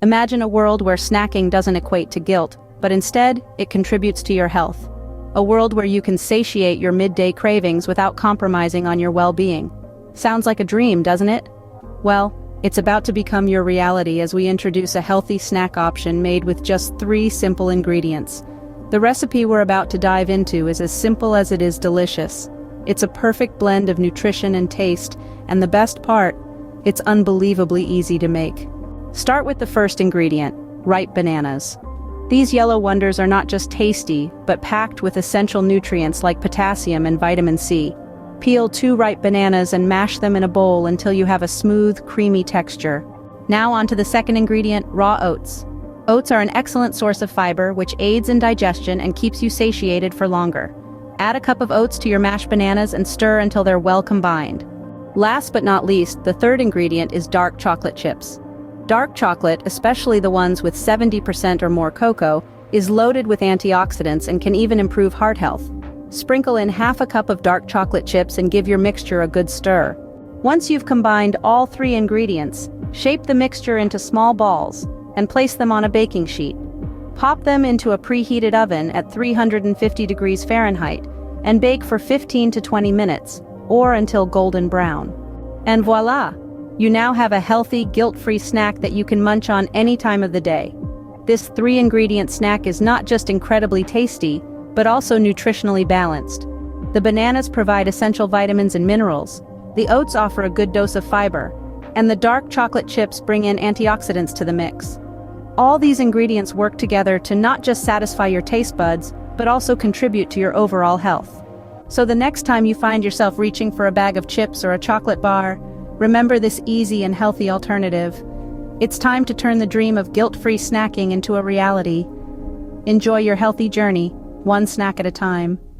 Imagine a world where snacking doesn't equate to guilt, but instead, it contributes to your health. A world where you can satiate your midday cravings without compromising on your well-being. Sounds like a dream, doesn't it? Well, it's about to become your reality as we introduce a healthy snack option made with just 3 simple ingredients. The recipe we're about to dive into is as simple as it is delicious. It's a perfect blend of nutrition and taste, and the best part, it's unbelievably easy to make. Start with the first ingredient, ripe bananas. These yellow wonders are not just tasty, but packed with essential nutrients like potassium and vitamin C. Peel 2 ripe bananas and mash them in a bowl until you have a smooth, creamy texture. Now onto the second ingredient, raw oats. Oats are an excellent source of fiber, which aids in digestion and keeps you satiated for longer. Add a cup of oats to your mashed bananas and stir until they're well combined. Last but not least, the third ingredient is dark chocolate chips. Dark chocolate, especially the ones with 70% or more cocoa, is loaded with antioxidants and can even improve heart health. Sprinkle in half a cup of dark chocolate chips and give your mixture a good stir. Once you've combined all 3 ingredients, shape the mixture into small balls and place them on a baking sheet. Pop them into a preheated oven at 350 degrees Fahrenheit and bake for 15 to 20 minutes, or until golden brown. And voila! You now have a healthy, guilt-free snack that you can munch on any time of the day. This 3-ingredient snack is not just incredibly tasty, but also nutritionally balanced. The bananas provide essential vitamins and minerals, the oats offer a good dose of fiber, and the dark chocolate chips bring in antioxidants to the mix. All these ingredients work together to not just satisfy your taste buds, but also contribute to your overall health. So the next time you find yourself reaching for a bag of chips or a chocolate bar, remember this easy and healthy alternative. It's time to turn the dream of guilt-free snacking into a reality. Enjoy your healthy journey, one snack at a time.